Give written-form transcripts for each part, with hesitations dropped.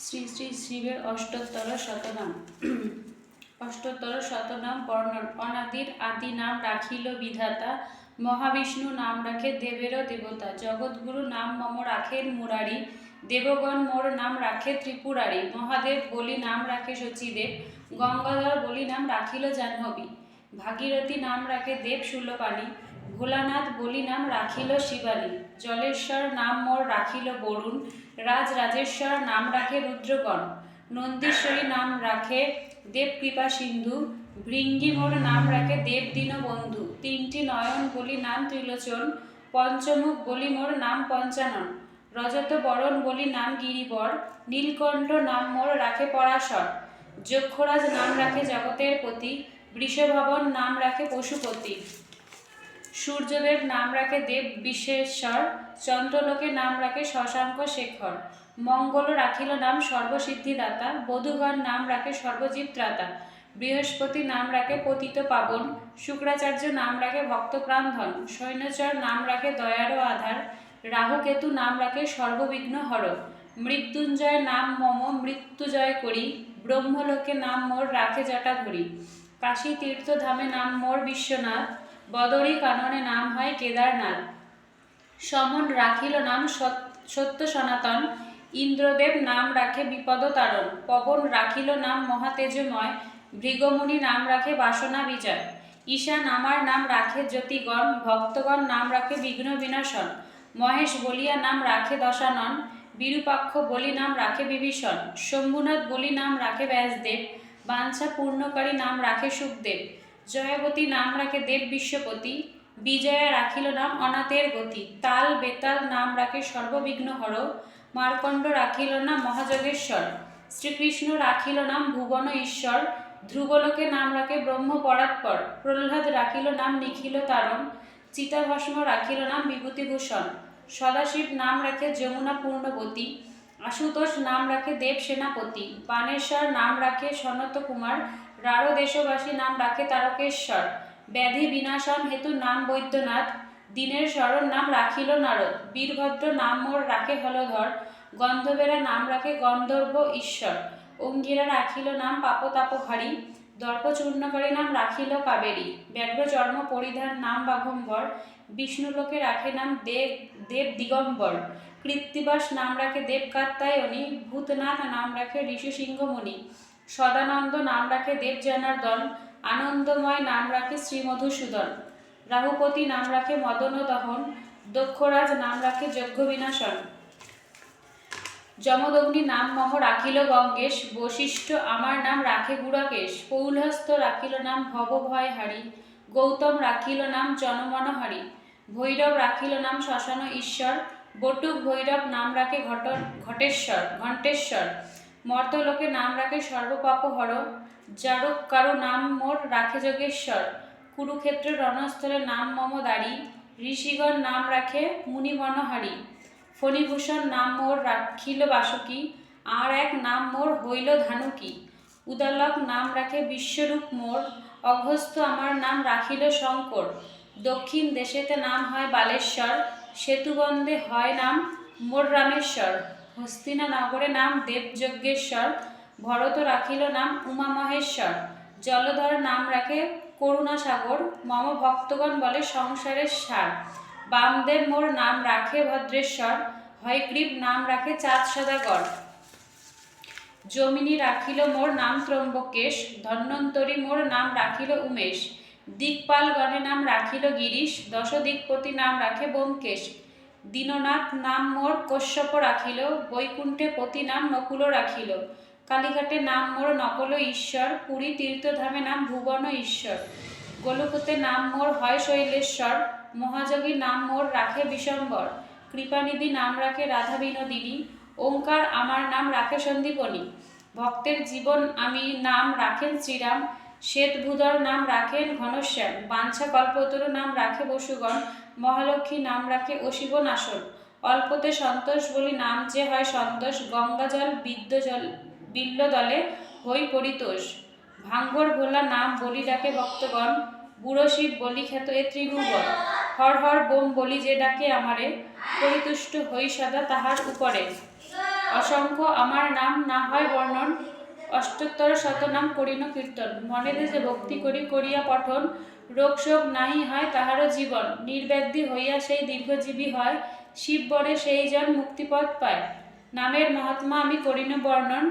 শ্রী শ্রী শিবের অষ্টোত্তর শতনাম। অষ্টোত্তর শতনাম বর্ণন। অনাদির আদি নাম রাখিল বিধাতা, মহাবিষ্ণু নাম রাখে দেবেরও দেবতা। জগৎগুরু নাম মম রাখেন মুরারি, দেবগণ মোর নাম রাখে ত্রিপুরারি। মহাদেব বলি নাম রাখে শচীদেব, গঙ্গাধর বলি নাম রাখিল জাহ্নবী। ভাগীরথী নাম রাখে দেব শূলপাণি, ভোলানাথ বলি নাম রাখিল শিবানী। জলেশ্বর নাম মোর রাখিল বরুণ, রাজরাজেশ্বর নাম রাখে রুদ্রগণ। নন্দীশ্বরী নাম রাখে দেব কৃপা সিন্ধু, ভৃঙ্গি মোর নাম রাখে দেব দীনবন্ধু। তিনটি নয়ন বলি নাম ত্রিলোচন, পঞ্চমুখ বলি মোর নাম পঞ্চানন। রজত বরণ বলি নাম গিরিবর, নীলকণ্ঠ নাম মোর রাখে পরাশর। যক্ষরাজ নাম রাখে জগতের পতি, বৃষভবন নাম রাখে পশুপতি। সূর্যদেব নাম রাখে দেব বিশ্বেশ্বর, চন্দ্রলোকে নাম রাখে শশাঙ্ক শেখর। মঙ্গল রাখিল নাম সর্বসিদ্ধিদাতা, বধূগণ নাম রাখে সর্বজিত্রাতা। বৃহস্পতি নাম রাখে পতিত পাবন, শুক্রাচার্য নাম রাখে ভক্তপ্রাণধন। শৈনচর নাম রাখে দয়ারও আধার, রাহুকেতু নাম রাখে সর্ববিঘ্ন হর। মৃত্যুঞ্জয় নাম মম মৃত্যুজয় করি, ব্রহ্মলোকে নাম মোর রাখে জটাধরি। কাশী তীর্থধামে নাম মোর বিশ্বনাথ, বদরী কাননে নাম হয় কেদারনাথ। সমন রাখিল নাম সত্য সনাতন, ইন্দ্রদেব নাম রাখে বিপদ তারণ। পবন রাখিল নাম মহাতেজময়, ভৃগমুনি নাম রাখে বাসনা বিজয়। ঈশান আমার নাম রাখে জ্যোতিগণ, ভক্তগণ নাম রাখে বিঘ্ন বিনাশন। মহেশ বলিয়া নাম রাখে দশানন, বিরূপাক্ষ বলি নাম রাখে বিভীষণ। শম্ভুনাথ বলি নাম রাখে ব্যাসদেব, বাঞ্ছা পূর্ণকারী নাম রাখে সুখদেব। জয়াবতী নাম রাখে দেব বিশ্বপতি, বিজয়া রাখিল নাম অনাথের গতি। তাল বেতাল নাম রাখে সর্ববিঘ্ন হর, মার্কণ্ড রাখিল নাম মহাযোগেশ্বর। শ্রীকৃষ্ণ রাখিল নাম ভুবন ঈশ্বর, ধ্রুবলোকে নাম রাখে ব্রহ্ম পরাৎপর। প্রহ্লাদ রাখিল নাম নিখিল তারণ, চিতাভস্ম রাখিল নাম বিভূতিভূষণ। সদাশিব নাম রাখে যমুনা পূর্ণবতী, আশুতোষ নাম রাখে দেব সেনাপতি। বানেশ্বর নাম রাখে সনত কুমার, রাঢ় দেশবাসী নাম রাখে তারকেশ্বর। ব্যাধি বিনাশন হেতু নাম বৈদ্যনাথ, দিনের শরণ নাম রাখিল নারদ। বীরভদ্র নাম মোর রাখে হলধর, গন্ধবেরা নাম রাখে গন্ধর্ব ঈশ্বর। অঙ্গিরা রাখিল নাম পাপতাপহারী, দর্পচূর্ণকারী নাম রাখিল কাবেরী। ব্যাঘ্র চর্ম পরিধান নাম বাঘম্বর, বিষ্ণুলোকে রাখে নাম দেব দিগম্বর। কৃত্তিবাস নাম রাখে দেব কাত্যায়নী, ভূতনাথ নাম রাখে ঋষি সিংহমণি। সদানন্দ নাম রাখে দেব জনার্দন, আনন্দময় নাম রাখে শ্রীমধুসূদন। রাহুপতি নাম রাখে মদন দহন, দক্ষরাজ নাম রাখে যজ্ঞ বিনাশন। যমদগ্নি নাম মহ রাখিল গঙ্গেশ, বশিষ্ঠ আমার নাম রাখে গুড়াকেশ। পৌলহস্ত রাখিল নাম ভবভয়হারী, গৌতম রাখিল নাম জনমনহারী। ভৈরব রাখিল নাম শ্মশান ঈশ্বর, বটুক ভৈরব নাম রাখে ঘণ্টেশ্বর। মর্তলোকে নাম রাখে সর্বপাপহর, জারক কারো নাম মোর রাখে যোগেশ্বর। কুরুক্ষেত্র রণস্থলে নাম মম দারি, ঋষিগণ নাম রাখে মুনিমনোহারী। ফণিভূষণ নাম মোর রাখিল বাসুকী, আর এক নাম মোর হইল ধানুকী। উদালক নাম রাখে বিশ্বরূপ মোর, অঘস্ত আমার নাম রাখিল শঙ্কর। দক্ষিণ দেশেতে নাম হয় বালেশ্বর, সেতুবন্ধে হয় নাম মোর রামেশ্বর। হস্তিনা নগরে নাম দেবযজ্ঞেশ্বর, ভরত রাখিল নাম উমামহেশ্বর। জলধর নাম রাখে করুণাসাগর, মম ভক্তগণ বলে সংসারের সার। বামদেব মোর নাম রাখে ভদ্রেশ্বর, হয়গ্রীব নাম রাখে চাঁদ সদাগর। যমিনী রাখিল মোর নাম ত্রম্বকেশ, ধন্বন্তরী মোর নাম রাখিল উমেশ। দিকপালগণে নাম রাখিল গিরিশ, দশদিকপতি নাম রাখে ব্যোমকেশ। দীননাথ নাম মোর কশ্যপ রাখিল, বৈকুণ্ঠে পতি নাম নকুল রাখিল। কালীঘাটে নাম মোর নকল ঈশ্বর, পুরী তীর্থধামে নাম ভুবন ঈশ্বর। গোলকতে নাম মোর হয় শৈলেশ্বর, মহাযোগী নাম মোর রাখে বিশম্বর। কৃপানিধি নাম রাখে রাধা বিনোদিনী, ওঙ্কার আমার নাম রাখে সন্দীপনী। ভক্তের জীবন আমি নাম রাখেন শ্রীরাম, শ্বেতভূধর নাম রাখেন ঘনশ্যাম। বাঞ্ছা কল্পতরু নাম রাখে বসুগণ, মহালক্ষ্মী নাম রাখে অশিব নাশন। অল্পতে সন্তোষ বলি নাম যে হয় সন্তোষ, গঙ্গাজল বিল্লদলে হই পরিতোষ। ভাঙ্গর ভোলা নাম বলি ডাকে ভক্তগণ, বুড়ো শিব বলি খ্যাত এ ত্রিভুবন। হর হর বোম বলি যে ডাকে আমারে, পরিতুষ্ট হই সদা তাহার উপরে। অসংখ্য আমার নাম না হয় বর্ণন, অষ্টোত্তর শতনাম করিন কীর্তন। মনেতে যে ভক্তি করি করিয়া পঠন, রোগ শোক নাহি হয় তাহারও জীবন। নির্ব্যাধি হইয়া সেই দীর্ঘজীবী হয়, শিববরে সেই জন মুক্তিপদ পায়। নামের মহাত্মা আমি করিন বর্ণন,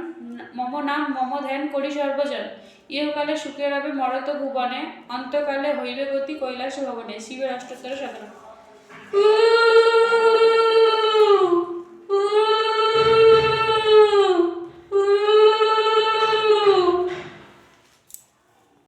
মম নাম মম ধ্যান করি সর্বজন। ইহকালে সুখে রবে মরত ভুবনে, অন্তকালে হইবে গতি কৈলাস ভবনে। শিবের অষ্টোত্তর শতনাম।